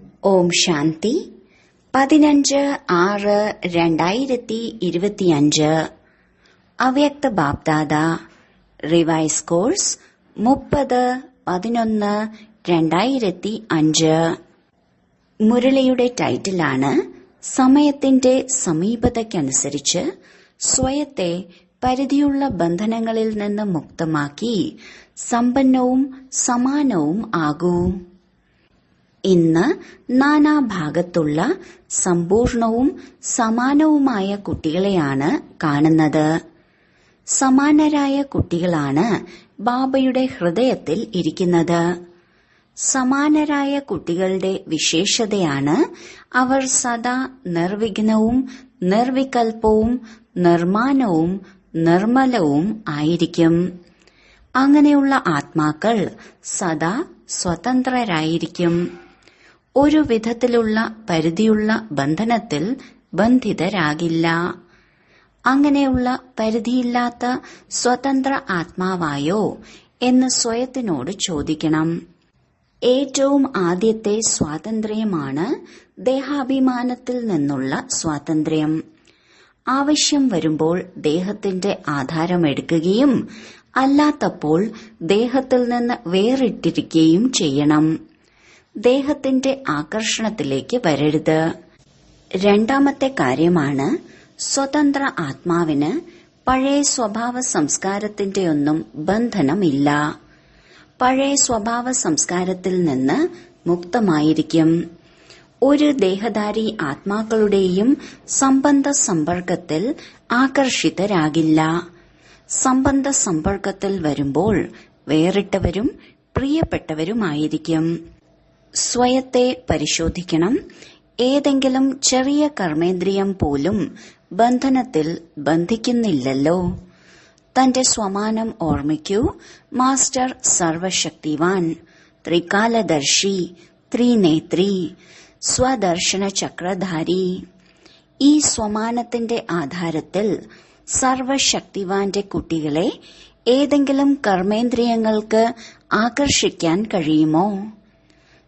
ഓം ശാന്തി 15/6/2025 അവ്യക്ത BapDada revise course 30/11/2005. മുരളിയുടെ ടൈറ്റിലാണ് സമയത്തിന്റെ സമീപതയ്ക്കനുസരിച്ച് സ്വയത്തെ പരിധിയുള്ള ബന്ധനങ്ങളിൽ നിന്ന് മുക്തമാക്കി സമ്പന്നവും സമാനവും ആകൂ. ഇന്ന് നാനാഭാഗത്തുള്ള സമ്പൂർണവും സമാനവുമായ കുട്ടികളെയാണ് കാണുന്നത്. സമാനരായ കുട്ടികളാണ് ബാബയുടെ ഹൃദയത്തിൽ ഇരിക്കുന്നത്. സമാനരായ കുട്ടികളുടെ വിശേഷതയാണ് അവർ സദാ നിർവിഘ്നവും നിർവികൽപ്പവും നിർമ്മാനവും നിർമ്മലവും ആയിരിക്കും. അങ്ങനെയുള്ള ആത്മാക്കൾ സദാ സ്വതന്ത്രരായിരിക്കും. ഒരു വിധത്തിലുള്ള പരിധിയുള്ള ബന്ധനത്തിൽ ബന്ധിതരാകില്ല. അങ്ങനെയുള്ള പരിധിയില്ലാത്ത സ്വതന്ത്ര ആത്മാവായോ എന്ന് സ്വയത്തിനോട് ചോദിക്കണം. ഏറ്റവും ആദ്യത്തെ സ്വാതന്ത്ര്യമാണ് ദേഹാഭിമാനത്തിൽ നിന്നുള്ള സ്വാതന്ത്ര്യം. ആവശ്യം വരുമ്പോൾ ദേഹത്തിന്റെ ആധാരമെടുക്കുകയും അല്ലാത്തപ്പോൾ ദേഹത്തിൽ നിന്ന് വേറിട്ടിരിക്കുകയും ചെയ്യണം. ദേഹത്തിന്റെ ആകർഷണത്തിലേക്ക് വരരുത്. രണ്ടാമത്തെ കാര്യമാണ് സ്വതന്ത്ര ആത്മാവിന് പഴയ സ്വഭാവ സംസ്കാരത്തിന്റെയൊന്നും ബന്ധനമില്ല. പഴയ സ്വഭാവ സംസ്കാരത്തിൽ നിന്ന് മുക്തമായിരിക്കും. ഒരു ദേഹധാരി ആത്മാക്കളുടെയും സംബന്ധ സമ്പർക്കത്തിൽ ആകർഷിതരാകില്ല. സംബന്ധ സമ്പർക്കത്തിൽ വരുമ്പോൾ വേറിട്ടവരും പ്രിയപ്പെട്ടവരുമായിരിക്കും. സ്വയത്തെ പരിശോധിക്കണം. ഏതെങ്കിലും ചെറിയ കർമ്മേന്ദ്രിയം പോലും ബന്ധനത്തിൽ ബന്ധിക്കുന്നില്ലല്ലോ. തന്റെ സ്വമാനം ഓർമ്മിക്കൂ. മാസ്റ്റർ സർവശക്തിവാൻ, ത്രികാലദർശി, ത്രിനേത്രി, സ്വദർശന ചക്രധാരി. ഈ സ്വമാനത്തിന്റെ ആധാരത്തിൽ സർവശക്തിവാന്റെ കുട്ടികളെ ഏതെങ്കിലും കർമ്മേന്ദ്രിയങ്ങൾക്ക് ആകർഷിക്കാൻ കഴിയുമോ?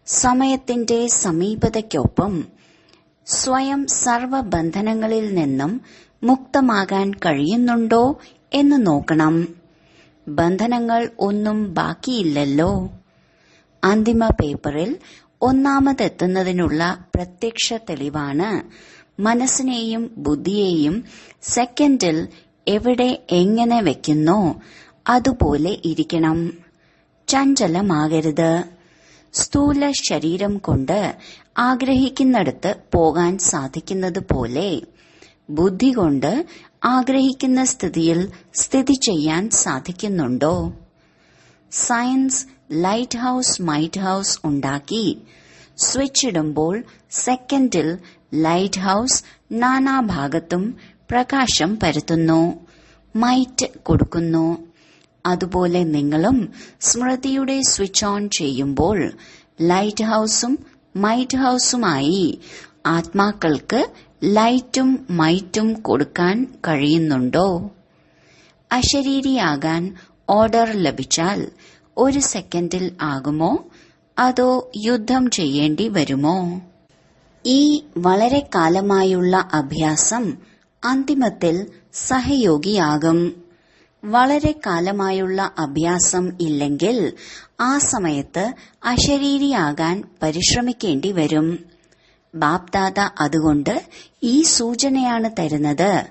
സമയത്തിന്റെ സമീപതയ്ക്കൊപ്പം സ്വയം സർവബന്ധനങ്ങളിൽ നിന്നും മുക്തമാകാൻ കഴിയുന്നുണ്ടോ എന്ന് നോക്കണം. ബന്ധനങ്ങൾ ഒന്നും ബാക്കിയില്ലല്ലോ. അന്തിമ പേപ്പറിൽ ഒന്നാമതെത്തുന്നതിനുള്ള പ്രത്യക്ഷ തെളിവാണ് മനസ്സിനെയും ബുദ്ധിയെയും സെക്കൻഡിൽ എവിടെ എങ്ങനെ വെക്കുന്നോ അതുപോലെ ഇരിക്കണം. ചഞ്ചലമാകരുത്. സ്ഥൂല ശരീരം കൊണ്ട് ആഗ്രഹിക്കുന്നിടത്ത് പോകാൻ സാധിക്കുന്നത് പോലെ ബുദ്ധി കൊണ്ട് ആഗ്രഹിക്കുന്ന സ്ഥിതിയിൽ സ്ഥിതി ചെയ്യാൻ സാധിക്കുന്നുണ്ടോ? Science light house might house ഉണ്ടാക്കി സ്വിച്ച് ഇടുമ്പോൾ സെക്കൻഡിൽ ലൈറ്റ് ഹൌസ് നാനാഭാഗത്തും പ്രകാശം പരത്തുന്നു, മൈറ്റ് കൊടുക്കുന്നു. അതുപോലെ നിങ്ങളും സ്മൃതിയുടെ സ്വിച്ച് ഓൺ ചെയ്യുമ്പോൾ ലൈറ്റ് ഹൌസും മൈറ്റ് ഹൌസുമായി ആത്മാക്കൾക്ക് ലൈറ്റും മൈറ്റും കൊടുക്കാൻ കഴിയുന്നുണ്ടോ? അശരീരിയാകാൻ ഓർഡർ ലഭിച്ചാൽ ഒരു സെക്കൻഡിൽ ആകുമോ അതോ യുദ്ധം ചെയ്യേണ്ടി വരുമോ? ഈ വളരെ കാലമായുള്ള അഭ്യാസം അന്തിമത്തിൽ സഹയോഗിയാകും. വളരെ കാലമായുള്ള അഭ്യാസം ഇല്ലെങ്കിൽ ആ സമയത്ത് അശരീരിയാകാൻ പരിശ്രമിക്കേണ്ടി വരും. ബാപ്ദാദ അതുകൊണ്ട് ഈ സൂചനയാണ് തരുന്നത്.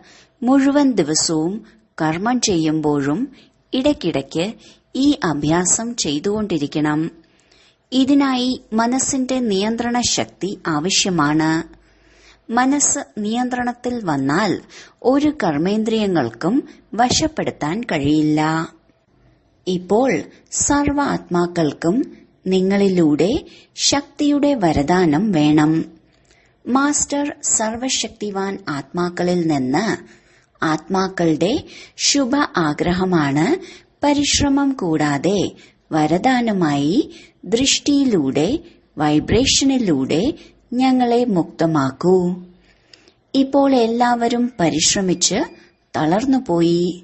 മുഴുവൻ ദിവസവും കർമ്മം ചെയ്യുമ്പോഴും ഇടയ്ക്കിടയ്ക്ക് ഈ അഭ്യാസം ചെയ്തുകൊണ്ടിരിക്കണം. ഇതിനായി മനസ്സിന്റെ നിയന്ത്രണ ശക്തി ആവശ്യമാണ്. മനസ്സ് നിയന്ത്രണത്തിൽ വന്നാൽ ഒരു കർമ്മേന്ദ്രിയങ്ങൾക്കും വശപ്പെടുത്താൻ കഴിയില്ല. ഇപ്പോൾ സർവ ആത്മാക്കൾക്കും നിങ്ങളിലൂടെ ശക്തിയുടെ വരദാനം വേണം. മാസ്റ്റർ സർവശക്തിവാൻ ആത്മാക്കളിൽ നിന്ന് ആത്മാക്കളുടെ ശുഭ ആഗ്രഹമാണ് പരിശ്രമം കൂടാതെ വരദാനമായി ദൃഷ്ടിയിലൂടെ വൈബ്രേഷനിലൂടെ ഞങ്ങളെ മുക്തമാക്കൂ. ഇപ്പോൾ എല്ലാവരും പരിശ്രമിച്ച് തളർന്നുപോയി.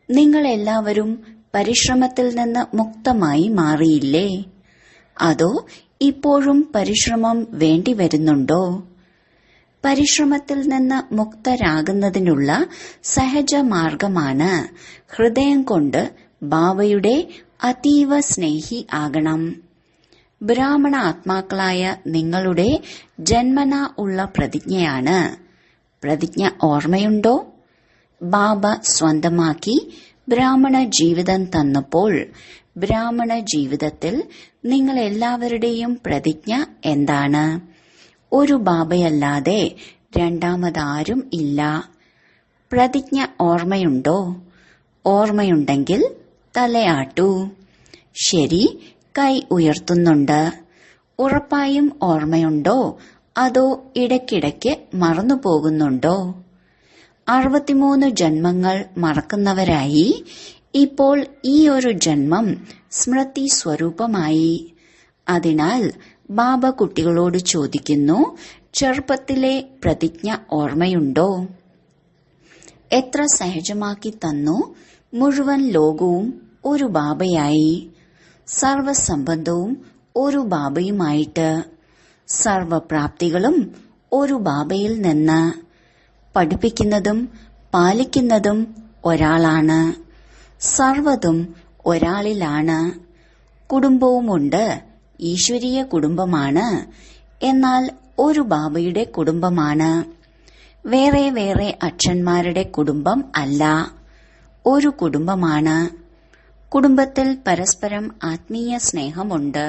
നിങ്ങളെല്ലാവരും പരിശ്രമത്തിൽ നിന്ന് മുക്തമായി മാറിയില്ലേ? അതോ ഇപ്പോഴും പരിശ്രമം വേണ്ടിവരുന്നുണ്ടോ? പരിശ്രമത്തിൽ നിന്ന് മുക്തരാകുന്നതിനുള്ള സഹജ മാർഗമാണ് ഹൃദയം കൊണ്ട് ബാബയുടെ അതീവ സ്നേഹി ആകണം. ബ്രാഹ്മണ ആത്മാക്കളായ നിങ്ങളുടെ ജന്മന ഉള്ള പ്രതിജ്ഞയാണ്. പ്രതിജ്ഞ ഓർമ്മയുണ്ടോ? ബാബ സ്വന്തമാക്കി ബ്രാഹ്മണ ജീവിതം തന്നപ്പോൾ ബ്രാഹ്മണ ജീവിതത്തിൽ നിങ്ങൾ എല്ലാവരുടെയും പ്രതിജ്ഞ എന്താണ്? ഒരു ബാബയല്ലാതെ രണ്ടാമതാരും ഇല്ല. പ്രതിജ്ഞ ഓർമ്മയുണ്ടോ? ഓർമ്മയുണ്ടെങ്കിൽ തലയാട്ടൂ. ശരി, കൈ ഉയർത്തുന്നുണ്ട്. ഉറപ്പായും ഓർമ്മയുണ്ടോ? അതോ ഇടയ്ക്കിടയ്ക്ക് മറന്നുപോകുന്നുണ്ടോ? 63 ജന്മങ്ങൾ മറക്കുന്നവരായി ഇപ്പോൾ ഈ ഒരു ജന്മം സ്മൃതി സ്വരൂപമായി. അതിനാൽ ബാബ കുട്ടികളോട് ചോദിക്കുന്നു, ചെറുപ്പത്തിലെ പ്രതിജ്ഞ ഓർമ്മയുണ്ടോ? എത്ര സഹജമാക്കി തന്നു. മുഴുവൻ ലോകവും ഒരു ബാബയായി, സർവസംബന്ധവും ഒരു ബാബയുമായിട്ട്, സർവപ്രാപ്തികളും ഒരു ബാബയിൽ നിന്ന്. പഠിപ്പിക്കുന്നതും പാലിക്കുന്നതും ഒരാളാണ്. സർവതും ഒരാളിലാണ്. കുടുംബവുമുണ്ട്. ഈശ്വരീയ കുടുംബമാണ്. എന്നാൽ ഒരു ബാബയുടെ കുടുംബമാണ്. വേറെ വേറെ അച്ഛന്മാരുടെ കുടുംബം അല്ല. ഒരു കുടുംബമാണ്. കുടുംബത്തിൽ പരസ്പരം ആത്മീയ സ്നേഹമുണ്ട്.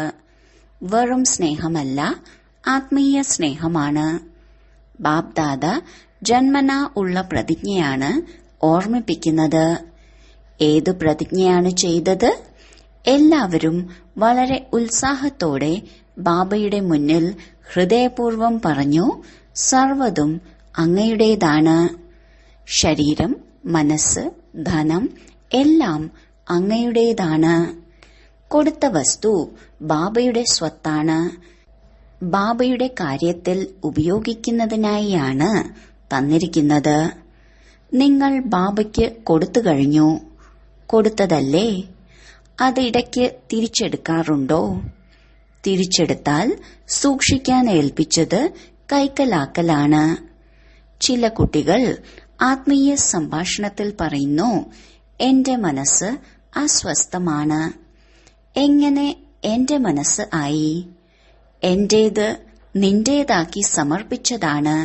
വെറും സ്നേഹമല്ല, ആത്മീയ സ്നേഹമാണ്. ബാബ് ദാദ ജന്മന ഉള്ള പ്രതിജ്ഞയാണ് ഓർമ്മിപ്പിക്കുന്നത്. ഏതു പ്രതിജ്ഞയാണ് ചെയ്തത്? എല്ലാവരും വളരെ ഉത്സാഹത്തോടെ ബാബയുടെ മുന്നിൽ ഹൃദയപൂർവ്വം പറഞ്ഞു, സർവതും അങ്ങയുടേതാണ്. ശരീരം, മനസ്സ്, ധനം എല്ലാം അങ്ങയുടേതാണ്. കൊടുത്ത വസ്തു ബാബയുടെ സ്വത്താണ്. ബാബയുടെ കാര്യത്തിൽ ഉപയോഗിക്കുന്നതിനായാണ് തന്നിരിക്കുന്നത്. നിങ്ങൾ ബാബയ്ക്ക് കൊടുത്തു കഴിഞ്ഞു. കൊടുത്തതല്ലേ? അതിടയ്ക്ക് തിരിച്ചെടുക്കാറുണ്ടോ? തിരിച്ചെടുത്താൽ സൂക്ഷിക്കാൻ ഏൽപ്പിച്ചത് കൈക്കലാക്കലാണ്. ചില കുട്ടികൾ ആത്മീയ സംഭാഷണത്തിൽ പറയുന്നു, എന്റെ മനസ്സ് അസ്വസ്ഥമാണ്. എങ്ങനെ എന്റെ മനസ്സ് ആയി? എന്റേത് നിന്റേതാക്കി സമർപ്പിച്ചതാണ്.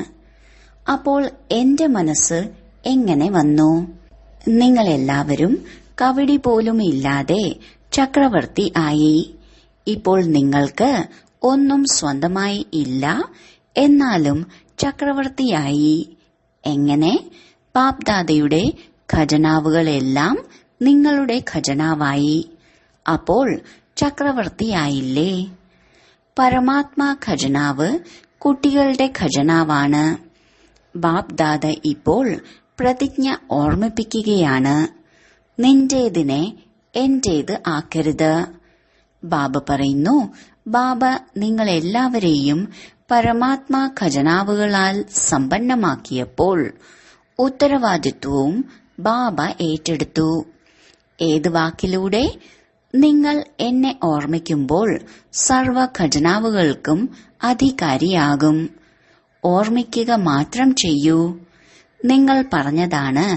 അപ്പോൾ എന്റെ മനസ്സ് എങ്ങനെ വന്നു? നിങ്ങളെല്ലാവരും കവടി പോലും ഇല്ലാതെ ചക്രവർത്തി ആയി. ഇപ്പോൾ നിങ്ങൾക്ക് ഒന്നും സ്വന്തമായി ഇല്ല, എന്നാലും ചക്രവർത്തിയായി. എങ്ങനെ? ബാപ്ദാദയുടെ ഖജനാവുകളെല്ലാം നിങ്ങളുടെ ഖജനാവായി. അപ്പോൾ ചക്രവർത്തിയായില്ലേ? പരമാത്മാ ഖജനാവ് കുട്ടികളുടെ ഖജനാവാണ്. ബാപ്ദാദ ഇപ്പോൾ പ്രതിജ്ഞ ഓർമ്മിപ്പിക്കുകയാണ്, നിന്റേതിനെ എന്റേത് ആക്കരുത്. ബാബ പറയുന്നു, ബാബ നിങ്ങളെല്ലാവരെയും പരമാത്മാ ഖജനാവുകളാൽ സമ്പന്നമാക്കിയപ്പോൾ ഉത്തരവാദിത്വവും ബാബ ഏറ്റെടുത്തു. ഏത് വാക്കിലൂടെ? നിങ്ങൾ എന്നെ ഓർമ്മിക്കുമ്പോൾ സർവ ഖജനാവുകൾക്കും അധികാരിയാകും. ഓർമ്മിക്കുക മാത്രം ചെയ്യൂ. നിങ്ങൾ പറഞ്ഞതാണ്,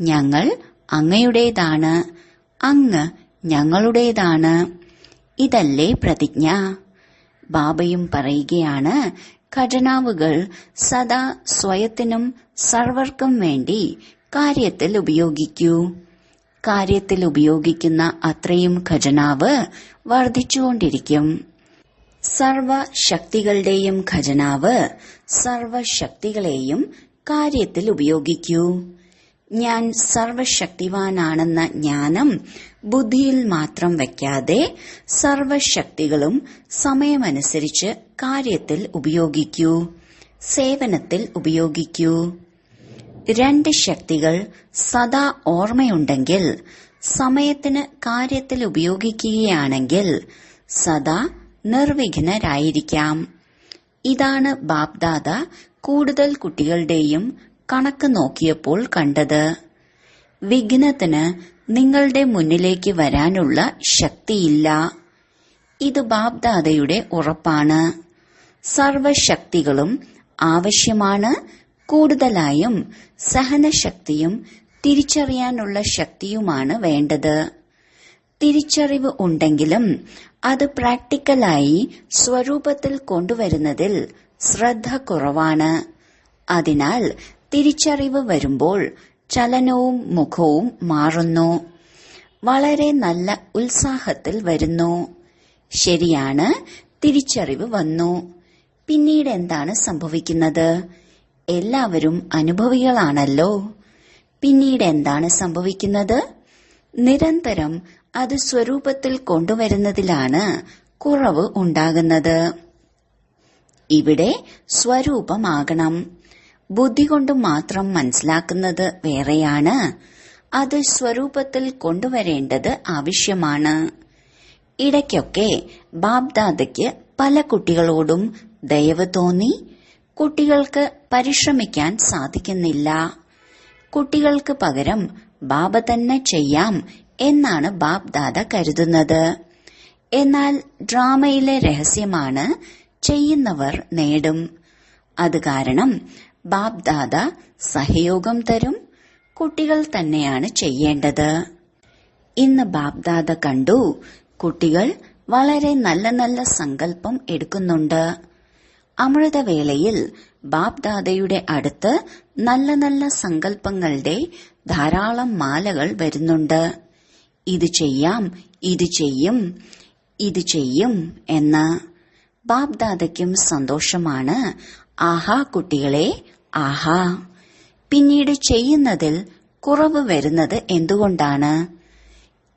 ഞങ്ങൾ അങ്ങയുടേതാണ്, അങ്ങ് ഞങ്ങളുടേതാണ്. ഇതല്ലേ പ്രതിജ്ഞ? ബാബയും പറയുകയാണ്, ഖജനാവുകൾ സദാ സ്വയത്തിനും സർവർക്കും വേണ്ടി കാര്യത്തിൽ ഉപയോഗിക്കൂ. കാര്യത്തിൽ ഉപയോഗിക്കുന്ന അത്രയും ഖജനാവ് വർദ്ധിച്ചുകൊണ്ടിരിക്കും. സർവശക്തികളുടെയും ഖജനാവ് സർവശക്തികളെയും കാര്യത്തിൽ ഉപയോഗിക്കൂ. ഞാൻ സർവശക്തിവാനാണെന്ന ജ്ഞാനം ബുദ്ധിയിൽ മാത്രം വയ്ക്കാതെ സർവശക്തികളും സമയമനുസരിച്ച് കാര്യത്തിൽ ഉപയോഗിക്കൂ, സേവനത്തിൽ ഉപയോഗിക്കൂ. രണ്ട് ശക്തികൾ സദാ ഓർമ്മയുണ്ടെങ്കിൽ, സമയത്തിന് കാര്യത്തിൽ ഉപയോഗിക്കുകയാണെങ്കിൽ സദാ നിർവിഘ്നരായിരിക്കാം. ഇതാണ് ബാപ്ദാദ കൂടുതൽ കുട്ടികളുടെയും കണക്ക് നോക്കിയപ്പോൾ കണ്ടത്. വിഘ്നത്തിന് നിങ്ങളുടെ മുന്നിലേക്ക് വരാനുള്ള ശക്തിയില്ല. ഇത് ബാബ്ദാദയുടെ ഉറപ്പാണ്. സർവശക്തികളും ആവശ്യമാണ്. കൂടുതലായും സഹനശക്തിയും തിരിച്ചറിയാനുള്ള ശക്തിയുമാണ് വേണ്ടത്. തിരിച്ചറിവ് ഉണ്ടെങ്കിലും അത് പ്രാക്ടിക്കലായി സ്വരൂപത്തിൽ കൊണ്ടുവരുന്നതിൽ ശ്രദ്ധ കുറവാണ്. അതിനാൽ തിരിച്ചറിവ് വരുമ്പോൾ ചലനവും മുഖവും മാറുന്നു. വളരെ നല്ല ഉത്സാഹത്തിൽ വരുന്നു. ശരിയാണ്, തിരിച്ചറിവ് വന്നു. പിന്നീട് എന്താണ് സംഭവിക്കുന്നത്? എല്ലാവരും അനുഭവികളാണല്ലോ. പിന്നീട് എന്താണ് സംഭവിക്കുന്നത്? നിരന്തരം അത് സ്വരൂപത്തിൽ കൊണ്ടുവരുന്നതിലാണ് കുറവ് ഉണ്ടാകുന്നത്. ഇവിടെ സ്വരൂപമാകണം. ബുദ്ധി കൊണ്ട് മാത്രം മനസ്സിലാക്കുന്നത് വേറെയാണ്. അത് സ്വരൂപത്തിൽ കൊണ്ടുവരേണ്ടത് ആവശ്യമാണ്. ഇടയ്ക്കൊക്കെ ബാബ്ദാദയ്ക്ക് പല കുട്ടികളോടും ദയവ് തോന്നി. കുട്ടികൾക്ക് പരിശ്രമിക്കാൻ സാധിക്കുന്നില്ല. കുട്ടികൾക്ക് പകരം ബാബ തന്നെ ചെയ്യാം എന്നാണ് ബാബ്ദാദ കരുതുന്നത്. എന്നാൽ ഡ്രാമയിലെ രഹസ്യമാണ് ചെയ്യുന്നവർ നേടും. അത് കാരണം ബാബ്ദാദ സഹയോഗം തരും. കുട്ടികൾ തന്നെയാണ് ചെയ്യേണ്ടത്. ഇന്ന് ബാബ്ദാദ കണ്ടു, കുട്ടികൾ വളരെ നല്ല നല്ല സങ്കല്പം എടുക്കുന്നുണ്ട്. അമൃതവേളയിൽ ബാബ്ദാദയുടെ അടുത്ത് നല്ല നല്ല സങ്കല്പങ്ങളുടെ ധാരാളം മാലകൾ വരുന്നുണ്ട്. ഇത് ചെയ്യാം, ഇത് ചെയ്യും, ഇത് ചെയ്യും എന്ന്. ബാബ്ദാദയ്ക്കും സന്തോഷമാണ്. ആഹാ കുട്ടികളെ, ആഹാ. പിന്നീട് ചെയ്യുന്നതിൽ കുറവ് വരുന്നത് എന്തുകൊണ്ടാണ്?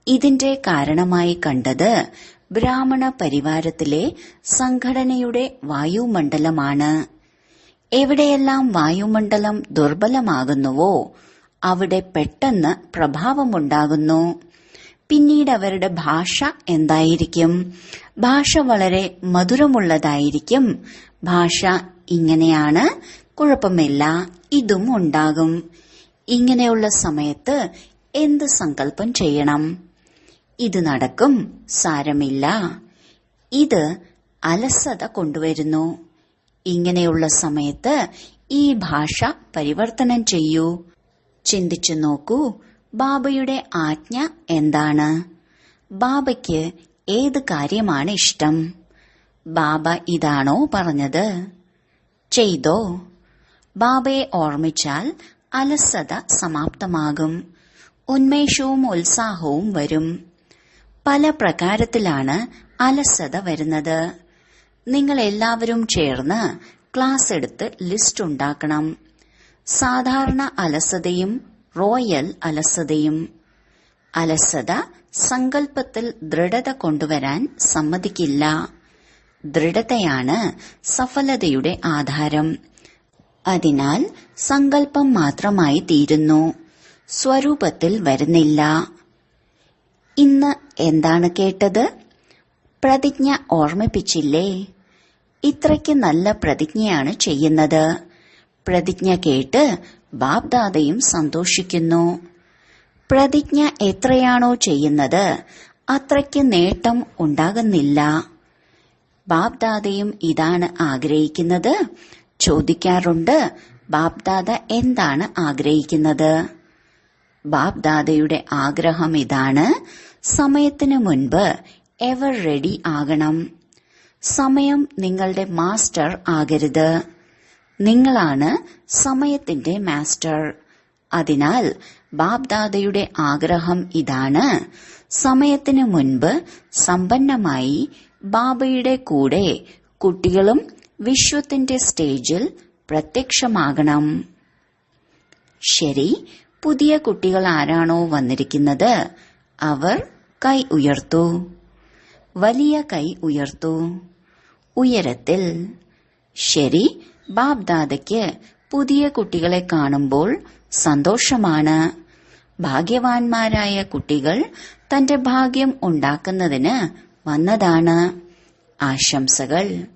ഇതിന്റെ കാരണമായി കണ്ടത് ബ്രാഹ്മണ പരിവാരത്തിലെ സംഘടനയുടെ വായുമണ്ഡലമാണ്. എവിടെയെല്ലാം വായുമണ്ഡലം ദുർബലമാകുന്നുവോ അവിടെ പെട്ടെന്ന് പ്രഭാവമുണ്ടാകുന്നു. പിന്നീട് അവരുടെ ഭാഷ എന്തായിരിക്കും? ഭാഷ വളരെ മധുരമുള്ളതായിരിക്കും. ഭാഷ ഇങ്ങനെയാണ്, കുഴപ്പമില്ല, ഇതും ഉണ്ടാകും. ഇങ്ങനെയുള്ള സമയത്ത് എന്ത് സങ്കല്പം ചെയ്യണം? ഇത് നടക്കും, സാരമില്ല. ഇത് അലസത കൊണ്ടുവരുന്നു. ഇങ്ങനെയുള്ള സമയത്ത് ഈ ഭാഷ പരിവർത്തനം ചെയ്യൂ. ചിന്തിച്ചു നോക്കൂ, ബാബയുടെ ആജ്ഞ എന്താണ്? ബാബയ്ക്ക് ഏത് കാര്യമാണ് ഇഷ്ടം? ബാബ ഇതാണോ പറഞ്ഞത്? ചെയ്തോ? ബാബയെ ഓർമ്മിച്ചാൽ അലസത സമാപ്തമാകും. ഉന്മേഷവും ഉത്സാഹവും വരും. പല പ്രകാരത്തിലാണ് അലസത വരുന്നത്. നിങ്ങൾ എല്ലാവരും ചേർന്ന് ക്ലാസ് എടുത്ത് ലിസ്റ്റ് ഉണ്ടാക്കണം. സാധാരണ അലസതയും റോയൽ അലസതയും. അലസത സങ്കല്പത്തിൽ ദൃഢത കൊണ്ടുവരാൻ സമ്മതിക്കില്ല. ദൃഢതയാണ് സഫലതയുടെ ആധാരം. അതിനാൽ സങ്കല്പം മാത്രമായി തീരുന്നു, സ്വരൂപത്തിൽ വരുന്നില്ല. ഇന്ന് എന്താണ് കേട്ടത്? പ്രതിജ്ഞ ഓർമ്മിപ്പിച്ചില്ലേ? ഇത്രയ്ക്ക് നല്ല പ്രതിജ്ഞയാണ് ചെയ്യുന്നത്. പ്രതിജ്ഞ കേട്ട് ബാബ്ദാദയും സന്തോഷിക്കുന്നു. പ്രതിജ്ഞ എത്രയാണോ ചെയ്യുന്നത് അത്രയ്ക്ക് നേട്ടം ഉണ്ടാകുന്നില്ല. ബാബ്ദാദയും ഇതാണ് ആഗ്രഹിക്കുന്നത്. ചോദിക്കാറുണ്ട്, ബാബ്ദാദ എന്താണ് ആഗ്രഹിക്കുന്നത്? ബാബ്ദാദയുടെ ആഗ്രഹം ഇതാണ്, സമയത്തിന് മുൻപ് എവർ റെഡി ആകണം. സമയം നിങ്ങളുടെ മാസ്റ്റർ ആകരുത്. നിങ്ങളാണ് സമയത്തിന്റെ മാസ്റ്റർ. അതിനാൽ ബാബ്ദാദയുടെ ആഗ്രഹം ഇതാണ്, സമയത്തിന് മുൻപ് സമ്പന്നമായി ബാബയുടെ കൂടെ കുട്ടികളും വിശ്വത്തിന്റെ സ്റ്റേജിൽ പ്രത്യക്ഷമാകണം. ശരി, പുതിയ കുട്ടികൾ ആരാണോ വന്നിരിക്കുന്നത് അവർ കൈ ഉയർത്തൂ. വലിയ കൈ ഉയർത്തൂ. ഉയരത്തിൽ. ശരി, ബാബ്ദാദയ്ക്ക് പുതിയ കുട്ടികളെ കാണുമ്പോൾ സന്തോഷമാണ്. ഭാഗ്യവാന്മാരായ കുട്ടികൾ തന്റെ ഭാഗ്യം ഉണ്ടാക്കുന്നതിന് വന്നതാണ്. ആശംസകൾ.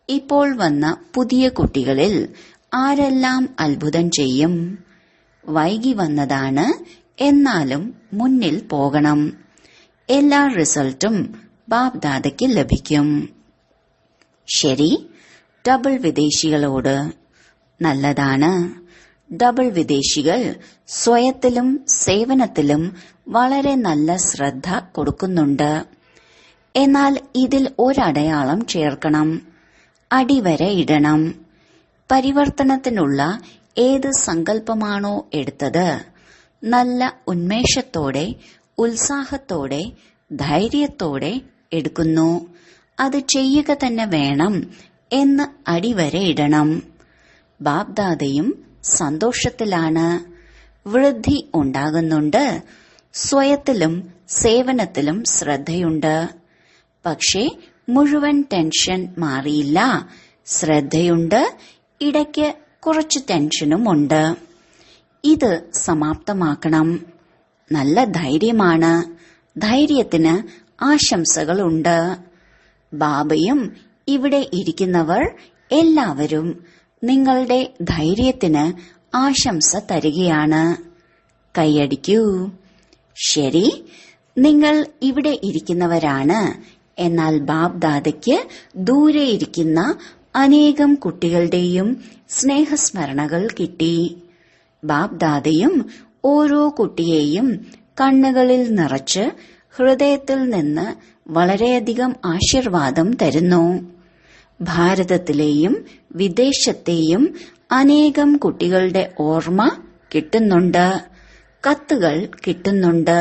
ഇപ്പോൾ വന്ന പുതിയ കുട്ടികളിൽ ആരെല്ലാം അത്ഭുതം ചെയ്യും? വൈകി വന്നതാണ്, എന്നാലും മുന്നിൽ പോകണം. എല്ലാ റിസൾട്ടും ബാബ് ദാദയ്ക്ക് ലഭിക്കും. ശരി, ഡബിൾ വിദേശികളോട്: നല്ലതാണ്. ഡബിൾ വിദേശികൾ സ്വയത്തിലും സേവനത്തിലും വളരെ നല്ല ശ്രദ്ധ കൊടുക്കുന്നുണ്ട്. എന്നാൽ ഇതിൽ ഒരടയാളം ചേർക്കണം, അടിവര ഇടണം. പരിവർത്തനത്തിനുള്ള ഏത് സങ്കല്പമാണോ എടുത്തത്, നല്ല ഉന്മേഷത്തോടെ, ഉത്സാഹത്തോടെ, ധൈര്യത്തോടെ എടുക്കുന്നു, അത് ചെയ്യുക തന്നെ വേണം എന്ന് അടിവര ഇടണം. ബാബ്ദാദയും സന്തോഷത്തിലാണ്. വൃദ്ധി ഉണ്ടാകുന്നുണ്ട്. സ്വയത്തിലും സേവനത്തിലും ശ്രദ്ധയുണ്ട്. പക്ഷേ മുഴുവൻ ടെൻഷൻ മാറിയില്ല. ശ്രദ്ധയുണ്ട്, ഇടയ്ക്ക് കുറച്ച് ടെൻഷനുമുണ്ട്. ഇത് സമാപ്തമാക്കണം. നല്ല ധൈര്യമാണ്. ധൈര്യത്തിന് ആശംസകളുണ്ട്. ബാബയും ഇവിടെ ഇരിക്കുന്നവർ എല്ലാവരും നിങ്ങളുടെ ധൈര്യത്തിന് ആശംസ തരികയാണ്. കൈയടിക്കൂ. ശരി, നിങ്ങൾ ഇവിടെ ഇരിക്കുന്നവരാണ്. എന്നാൽ ബാബ് ദാദയ്ക്ക് ദൂരെ ഇരിക്കുന്ന അനേകം കുട്ടികളുടെയും സ്നേഹസ്മരണകൾ കിട്ടി. ബാബ് ദാദയും ഓരോ കുട്ടിയെയും കണ്ണുകളിൽ നിറച്ച് ഹൃദയത്തിൽ നിന്ന് വളരെയധികം ആശീർവാദം തരുന്നു. ഭാരതത്തിലെയും വിദേശത്തെയും അനേകം കുട്ടികളുടെ ഓർമ്മ കിട്ടുന്നുണ്ട്. കത്തുകൾ കിട്ടുന്നുണ്ട്.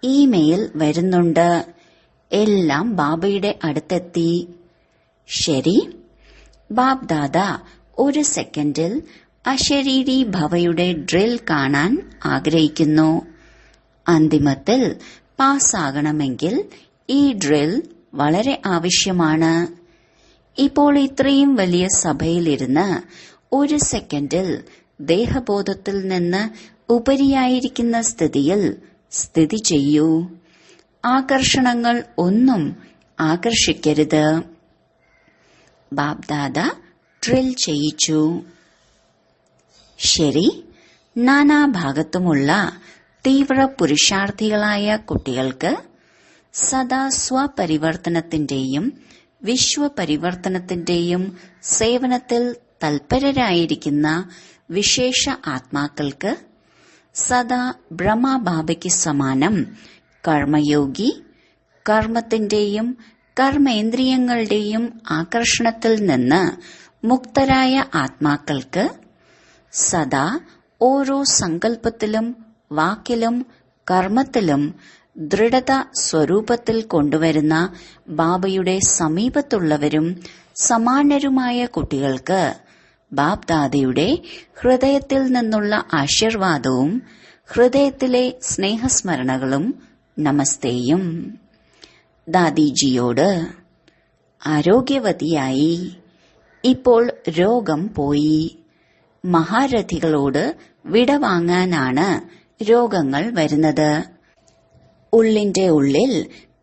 ഇമെയിൽ വരുന്നുണ്ട്. എല്ലാം ബാബയുടെ അടുത്തെത്തി. ശരി, ബാബ് ദാദ ഒരു സെക്കൻഡിൽ അശരീരി ഭവയുടെ ഡ്രിൽ കാണാൻ ആഗ്രഹിക്കുന്നു. അന്തിമത്തിൽ പാസ്സാകണമെങ്കിൽ ഈ ഡ്രിൽ വളരെ ആവശ്യമാണ്. ഇപ്പോൾ ഇത്രയും വലിയ സഭയിലിരുന്ന് ഒരു സെക്കൻഡിൽ ദേഹബോധത്തിൽ നിന്ന് ഉപരിയായിരിക്കുന്ന സ്ഥിതിയിൽ സ്ഥിതി ചെയ്യൂ. ആകർഷണങ്ങൾ ഒന്നും ആകർഷിക്കരുത്. ബാബ്ദാദ ഡ്രിൽ ചെയ്യിച്ചു. ശരി, നാനാഭാഗത്തുമുള്ള തീവ്ര പുരുഷാർത്ഥികളായ കുട്ടികൾക്ക് സദാ സ്വപരിവർത്തനത്തിന്റെയും വിശ്വപരിവർത്തനത്തിന്റെയും സേവനത്തിൽ തൽപരരായിരിക്കുന്ന വിശേഷ ആത്മാക്കൾക്ക് സദാ ബ്രഹ്മബാബയ്ക്ക് സമാനം കർമ്മയോഗി, കർമ്മത്തിന്റെയും കർമ്മേന്ദ്രിയങ്ങളുടെയും ആകർഷണത്തിൽ നിന്ന് മുക്തരായ ആത്മാക്കൾക്ക് സദാ ഓരോ സങ്കല്പത്തിലും വാക്കിലും കർമ്മത്തിലും ദൃഢത സ്വരൂപത്തിൽ കൊണ്ടുവരുന്ന ബാബയുടെ സമീപത്തുള്ളവരും സമാനരുമായ കുട്ടികൾക്ക് ബാബ്ദാദയുടെ ഹൃദയത്തിൽ നിന്നുള്ള ആശീർവാദവും ഹൃദയത്തിലെ സ്നേഹസ്മരണകളും നമസ്തേയും. ദാദിജിയോട്: ആരോഗ്യവതിയായി, ഇപ്പോൾ രോഗം പോയി. മഹാരഥികളോട് വിടവാങ്ങാനാണ് രോഗങ്ങൾ വരുന്നത്. ഉള്ളിന്റെ ഉള്ളിൽ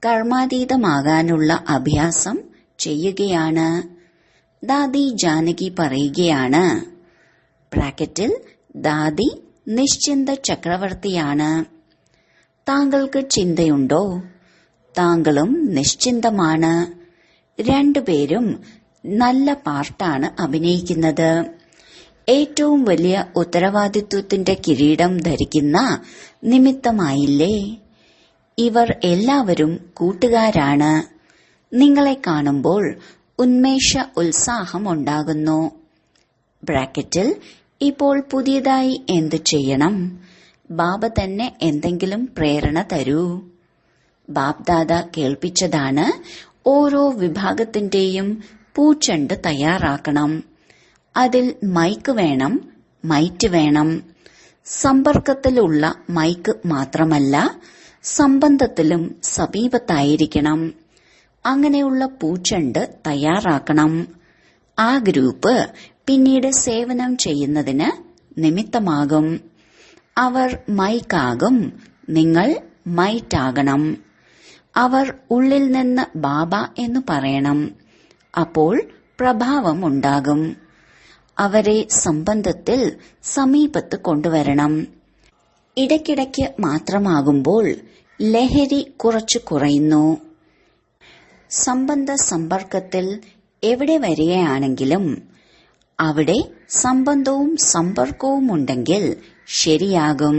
കർമാതീതമാകാനുള്ള അഭ്യാസം ചെയ്യുകയാണ്. ദാദി ജാനകി പറയുകയാണ്, ബ്രാക്കറ്റിൽ ദാദി നിശ്ചിന്ത ചക്രവർത്തിയാണ്. താങ്കൾക്ക് ചിന്തയുണ്ടോ? താങ്കളും നിശ്ചിന്തമാണ്. രണ്ടുപേരും നല്ല പാർട്ടാണ് അഭിനയിക്കുന്നത്. ഏറ്റവും വലിയ ഉത്തരവാദിത്വത്തിന്റെ കിരീടം ധരിക്കുന്ന നിമിത്തമായില്ലേ? ഇവർ എല്ലാവരും കൂട്ടുകാരാണ്. നിങ്ങളെ കാണുമ്പോൾ ഉന്മേഷ ഉത്സാഹമുണ്ടാകുന്നു. ബ്രാക്കറ്റിൽ ഇപ്പോൾ പുതിയതായി എന്തു ചെയ്യണം? ബാബ തന്നെ എന്തെങ്കിലും പ്രേരണ തരൂ. ബാബ്ദാദ കേൾപ്പിച്ചതാണ്, ഓരോ വിഭാഗത്തിന്റെയും പൂച്ചെണ്ട് തയ്യാറാക്കണം. അതിൽ മൈക്ക് വേണം, മൈറ്റ് വേണം. സമ്പർക്കത്തിലുള്ള മൈക്ക് മാത്രമല്ല, സംബന്ധത്തിലും സമീപത്തായിരിക്കണം. അങ്ങനെയുള്ള പൂച്ചെണ്ട് തയ്യാറാക്കണം. ആ ഗ്രൂപ്പ് പിന്നീട് സേവനം ചെയ്യുന്നതിന് നിമിത്തമാകും. അവർ മൈക്കാകും, നിങ്ങൾ മൈറ്റാകണം. അവർ ഉള്ളിൽ നിന്ന് ബാബ എന്ന് പറയണം. അപ്പോൾ പ്രഭാവമുണ്ടാകും. അവരെ സംബന്ധത്തിൽ സമീപത്ത് കൊണ്ടുവരണം. ഇടയ്ക്കിടയ്ക്ക് മാത്രമാകുമ്പോൾ ലഹരി കുറച്ചു കുറയുന്നു. സംബന്ധ സമ്പർക്കത്തിൽ എവിടെ വരികയാണെങ്കിലും അവിടെ സംബന്ധവും സമ്പർക്കവും ഉണ്ടെങ്കിൽ ശരിയാകും.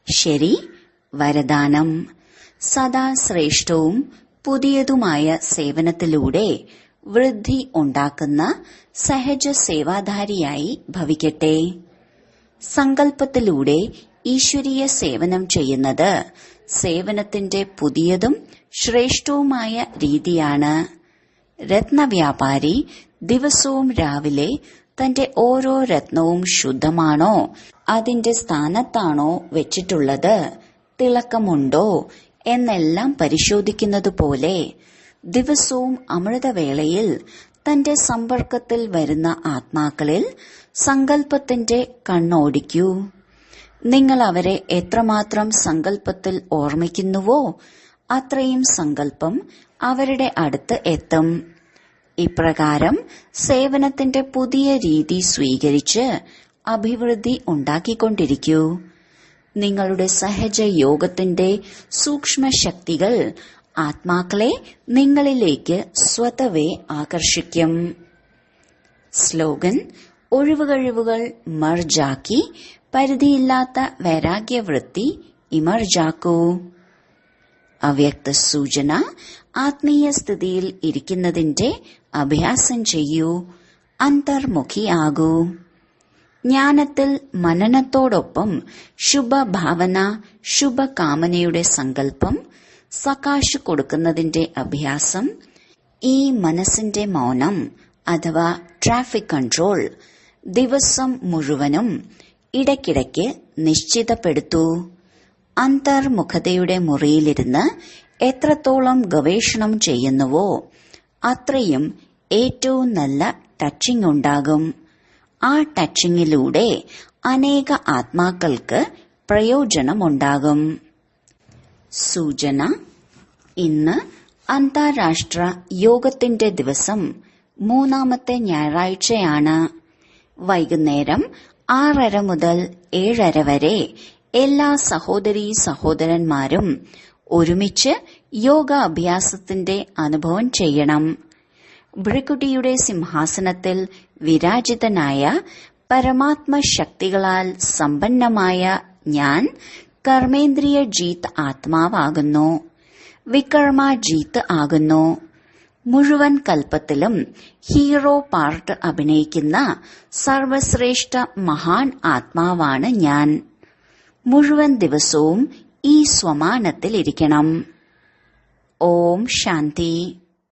ശരി. വരദാനം. സദാ ശ്രേഷ്ഠവും പുതിയതുമായ സേവനത്തിലൂടെ വൃദ്ധി ഉണ്ടാക്കുന്ന സഹജ സേവാധാരിയായി ഭവിക്കട്ടെ. സങ്കല്പത്തിലൂടെ ഈശ്വരീയ സേവനം ചെയ്യുന്നത് സേവനത്തിന്റെ പുതിയതും ശ്രേഷ്ഠവുമായ രീതിയാണ്. രത്നവ്യാപാരി ദിവസവും രാവിലെ തന്റെ ഓരോ രത്നവും ശുദ്ധമാണോ, അതിന്റെ സ്ഥാനത്താണോ വെച്ചിട്ടുള്ളത്, തിളക്കമുണ്ടോ എന്നെല്ലാം പരിശോധിക്കുന്നതുപോലെ ദിവസവും അമൃതവേളയിൽ തന്റെ സമ്പർക്കത്തിൽ വരുന്ന ആത്മാക്കളിൽ സങ്കല്പത്തിന്റെ കണ്ണോടിക്കൂ. നിങ്ങൾ അവരെ എത്രമാത്രം സങ്കല്പത്തിൽ ഓർമ്മിക്കുന്നുവോ അത്രയും സങ്കല്പം അവരുടെ അടുത്ത് എത്തും. ഇപ്രകാരം സേവനത്തിന്റെ പുതിയ രീതി സ്വീകരിച്ച് അഭിവൃദ്ധി ഉണ്ടാക്കിക്കൊണ്ടിരിക്കൂ. നിങ്ങളുടെ സഹജ യോഗത്തിന്റെ സൂക്ഷ്മ ശക്തികൾ ആത്മാക്കളെ നിങ്ങളിലേക്ക് സ്വതവേ ആകർഷിക്കും. സ്ലോഗൻ: ഒഴിവുകഴിവുകൾ മർജാക്കി പരിധിയില്ലാത്ത വൈരാഗ്യവൃത്തി ഇമർജാക്കൂ. അവ്യക്ത സൂചന: ആത്മീയ സ്ഥിതിയിൽ ഇരിക്കുന്നതിന്റെ അഭ്യാസം ചെയ്യൂ. അന്തർമുഖിയാകൂ. ജ്ഞാനത്തിൽ മനനത്തോടൊപ്പം ശുഭഭാവന, ശുഭകാമനയുടെ സങ്കല്പം സകാശ് കൊടുക്കുന്നതിന്റെ അഭ്യാസം. ഈ മനസ്സിന്റെ മൗനം അഥവാ ട്രാഫിക് കൺട്രോൾ ദിവസം മുഴുവനും ഇടയ്ക്കിടയ്ക്ക് നിശ്ചിതപ്പെടുത്തൂ. അന്തർമുഖതയുടെ മുറിയിലിരുന്ന് എത്രത്തോളം ഗവേഷണം ചെയ്യുന്നുവോ അത്രയും ഏറ്റവും നല്ല ടച്ചിങ് ഉണ്ടാകും. ആ ടച്ചിങ്ങിലൂടെ അനേക ആത്മാക്കൾക്ക് പ്രയോജനമുണ്ടാകും. സൂചന: ഇന്ന് അന്താരാഷ്ട്ര യോഗത്തിന്റെ ദിവസം, മൂന്നാമത്തെ ഞായറാഴ്ചയാണ്. വൈകുന്നേരം 6:30 മുതൽ 7:30 വരെ എല്ലാ സഹോദരീ സഹോദരന്മാരും ഒരുമിച്ച് യോഗ അഭ്യാസത്തിന്റെ അനുഭവം ചെയ്യണം. ഭൃകുടിയുടെ സിംഹാസനത്തിൽ വിരാജിതനായ പരമാത്മ ശക്തികളാൽ സമ്പന്നമായ ഞാൻ കർമ്മേന്ദ്രിയ ജീത്ത് ആത്മാവാകുന്നു. വികർമ്മ ജീത്ത് ആകുന്നു. മുഴുവൻ കൽപ്പത്തിലും ഹീറോ പാർട്ട് അഭിനയിക്കുന്ന സർവശ്രേഷ്ഠ മഹാൻ ആത്മാവാണ് ഞാൻ. മുഴുവൻ ദിവസവും ഈ സ്വമാനത്തിലിരിക്കണം. ഓം ശാന്തി.